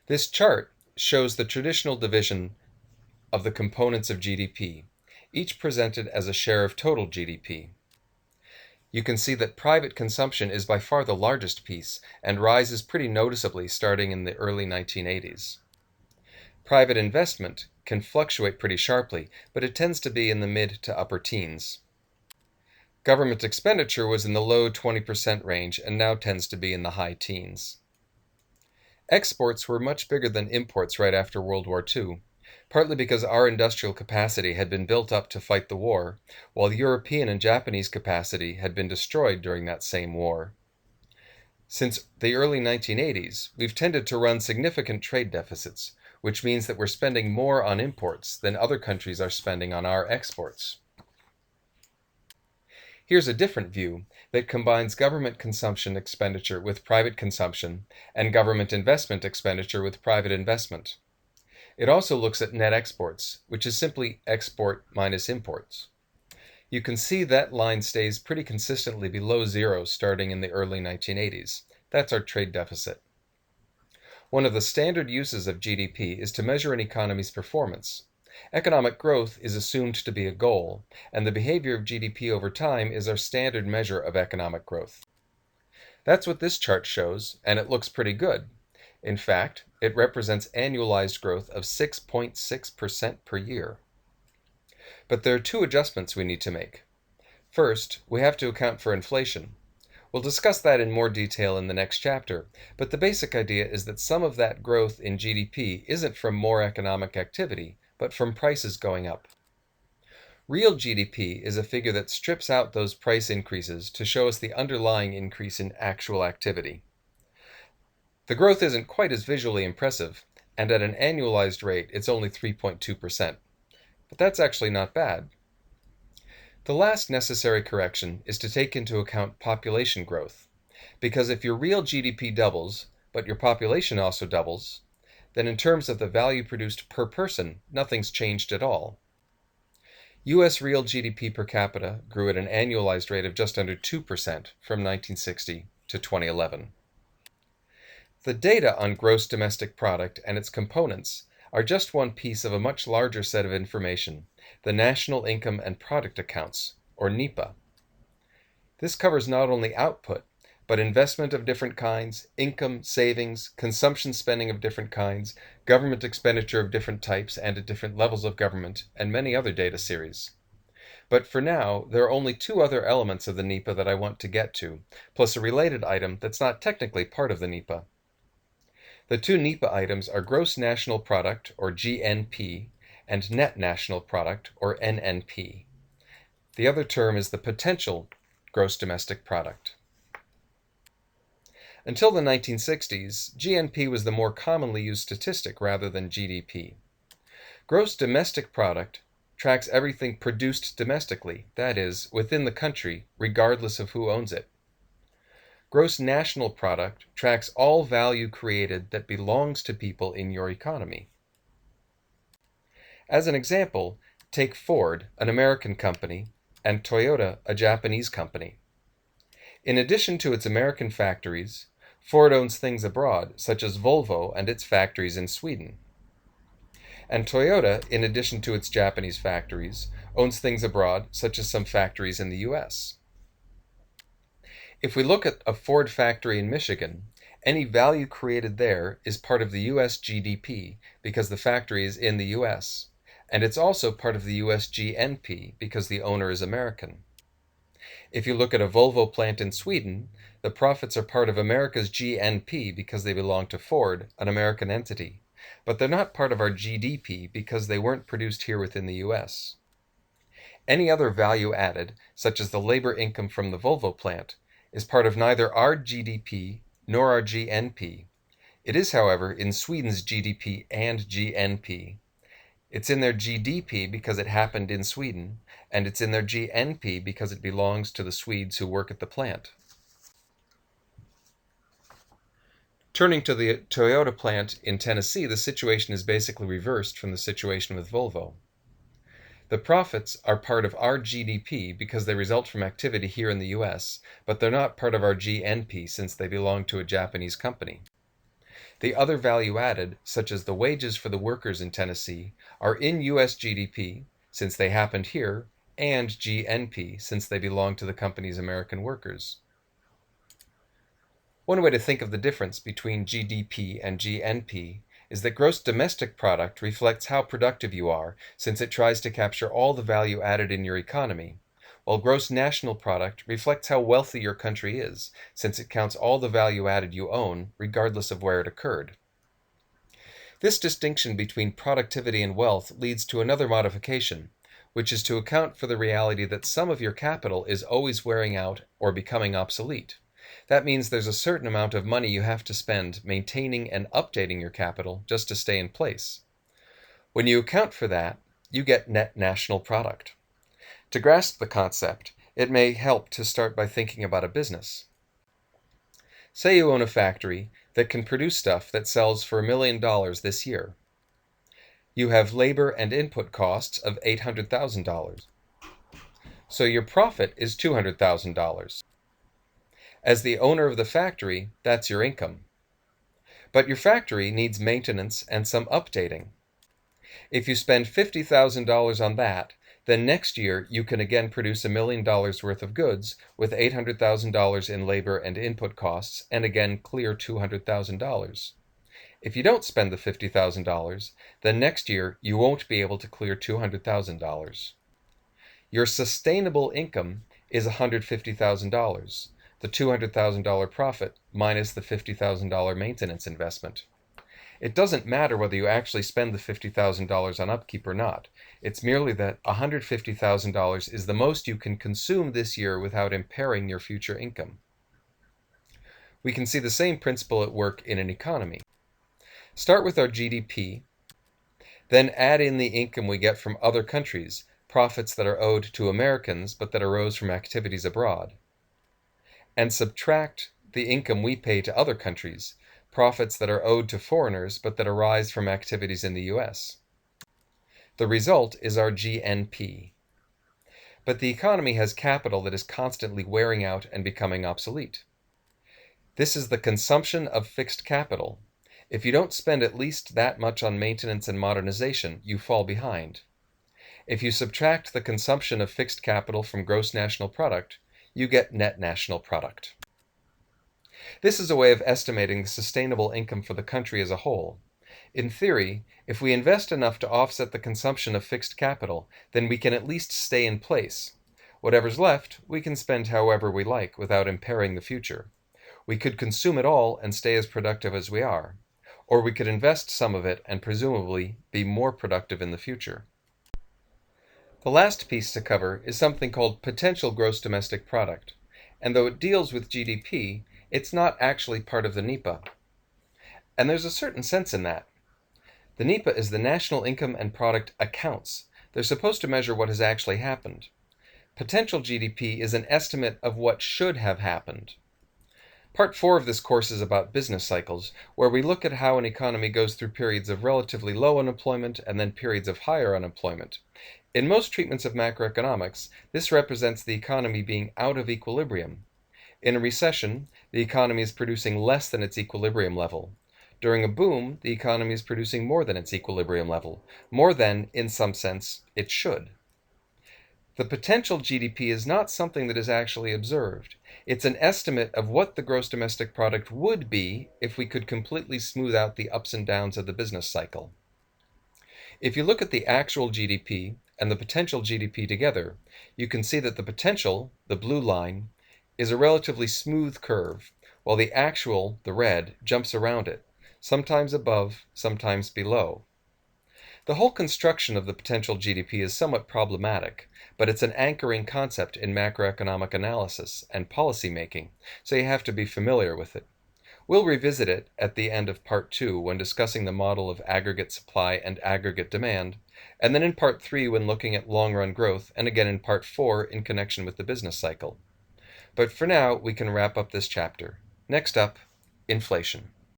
This chart shows the traditional division of the components of GDP, each presented as a share of total GDP. You can see that private consumption is by far the largest piece and rises pretty noticeably starting in the early 1980s. Private investment can fluctuate pretty sharply, but it tends to be in the mid to upper teens. Government expenditure was in the low 20% range and now tends to be in the high teens. Exports were much bigger than imports right after World War II, partly because our industrial capacity had been built up to fight the war, while European and Japanese capacity had been destroyed during that same war. Since the early 1980s, we've tended to run significant trade deficits, which means that we're spending more on imports than other countries are spending on our exports. Here's a different view that combines government consumption expenditure with private consumption and government investment expenditure with private investment. It also looks at net exports, which is simply export minus imports. You can see that line stays pretty consistently below zero starting in the early 1980s. That's our trade deficit. One of the standard uses of GDP is to measure an economy's performance. Economic growth is assumed to be a goal, and the behavior of GDP over time is our standard measure of economic growth. That's what this chart shows, and it looks pretty good. In fact, it represents annualized growth of 6.6% per year. But there are two adjustments we need to make. First, we have to account for inflation. We'll discuss that in more detail in the next chapter, but the basic idea is that some of that growth in GDP isn't from more economic activity, but from prices going up. Real GDP is a figure that strips out those price increases to show us the underlying increase in actual activity. The growth isn't quite as visually impressive, and at an annualized rate, it's only 3.2%. But that's actually not bad. The last necessary correction is to take into account population growth, because if your real GDP doubles, but your population also doubles, then in terms of the value produced per person, nothing's changed at all. US real GDP per capita grew at an annualized rate of just under 2% from 1960 to 2011. The data on gross domestic product and its components are just one piece of a much larger set of information, the National Income and Product Accounts, or NIPA. This covers not only output, but investment of different kinds, income, savings, consumption spending of different kinds, government expenditure of different types and at different levels of government, and many other data series. But for now, there are only two other elements of the NIPA that I want to get to, plus a related item that's not technically part of the NIPA. The two NIPA items are Gross National Product, or GNP, and Net National Product, or NNP. The other term is the potential gross domestic product. Until the 1960s, GNP was the more commonly used statistic rather than GDP. Gross domestic product tracks everything produced domestically, that is, within the country, regardless of who owns it. Gross national product tracks all value created that belongs to people in your economy. As an example, take Ford, an American company, and Toyota, a Japanese company. In addition to its American factories, Ford owns things abroad, such as Volvo and its factories in Sweden. And Toyota, in addition to its Japanese factories, owns things abroad, such as some factories in the US. If we look at a Ford factory in Michigan, any value created there is part of the US GDP because the factory is in the US, and it's also part of the US GNP because the owner is American. If you look at a Volvo plant in Sweden, the profits are part of America's GNP because they belong to Ford, an American entity, but they're not part of our GDP because they weren't produced here within the US. Any other value added, such as the labor income from the Volvo plant, is part of neither our GDP nor our GNP. It is, however, in Sweden's GDP and GNP. It's in their GDP because it happened in Sweden, and it's in their GNP because it belongs to the Swedes who work at the plant. Turning to the Toyota plant in Tennessee, the situation is basically reversed from the situation with Volvo. The profits are part of our GDP because they result from activity here in the US, but they're not part of our GNP since they belong to a Japanese company. The other value added, such as the wages for the workers in Tennessee, are in US GDP, since they happened here, and GNP, since they belong to the company's American workers. One way to think of the difference between GDP and GNP is that gross domestic product reflects how productive you are, since it tries to capture all the value added in your economy, while gross national product reflects how wealthy your country is, since it counts all the value added you own, regardless of where it occurred. This distinction between productivity and wealth leads to another modification, which is to account for the reality that some of your capital is always wearing out or becoming obsolete. That means there's a certain amount of money you have to spend maintaining and updating your capital just to stay in place. When you account for that, you get net national product. To grasp the concept, it may help to start by thinking about a business. Say you own a factory that can produce stuff that sells for $1 million this year. You have labor and input costs of $800,000. So your profit is $200,000. As the owner of the factory, that's your income. But your factory needs maintenance and some updating. If you spend $50,000 on that, then next year you can again produce $1 million worth of goods with $800,000 in labor and input costs and again clear $200,000. If you don't spend the $50,000, then next year you won't be able to clear $200,000. Your sustainable income is $150,000, the $200,000 profit minus the $50,000 maintenance investment. It doesn't matter whether you actually spend the $50,000 on upkeep or not. It's merely that $150,000 is the most you can consume this year without impairing your future income. We can see the same principle at work in an economy. Start with our GDP, then add in the income we get from other countries, profits that are owed to Americans but that arose from activities abroad, and subtract the income we pay to other countries, profits that are owed to foreigners but that arise from activities in the US. The result is our GNP. But the economy has capital that is constantly wearing out and becoming obsolete. This is the consumption of fixed capital. If you don't spend at least that much on maintenance and modernization, you fall behind. If you subtract the consumption of fixed capital from gross national product, you get net national product. This is a way of estimating the sustainable income for the country as a whole. In theory, if we invest enough to offset the consumption of fixed capital, then we can at least stay in place. Whatever's left, we can spend however we like without impairing the future. We could consume it all and stay as productive as we are, or we could invest some of it and presumably be more productive in the future. The last piece to cover is something called potential gross domestic product, and though it deals with GDP, it's not actually part of the NIPA. And there's a certain sense in that. The NIPA is the National Income and Product Accounts. They're supposed to measure what has actually happened. Potential GDP is an estimate of what should have happened. Part 4 of this course is about business cycles, where we look at how an economy goes through periods of relatively low unemployment and then periods of higher unemployment. In most treatments of macroeconomics, this represents the economy being out of equilibrium. In a recession, the economy is producing less than its equilibrium level. During a boom, the economy is producing more than its equilibrium level, more than, in some sense, it should. The potential GDP is not something that is actually observed. It's an estimate of what the gross domestic product would be if we could completely smooth out the ups and downs of the business cycle. If you look at the actual GDP and the potential GDP together, you can see that the potential, the blue line, is a relatively smooth curve, while the actual, the red, jumps around it, sometimes above, sometimes below. The whole construction of the potential GDP is somewhat problematic, but it's an anchoring concept in macroeconomic analysis and policy making, so you have to be familiar with it. We'll revisit it at the end of Part 2 when discussing the model of aggregate supply and aggregate demand, and then in Part 3 when looking at long-run growth, and again in Part 4 in connection with the business cycle. But for now, we can wrap up this chapter. Next up, inflation.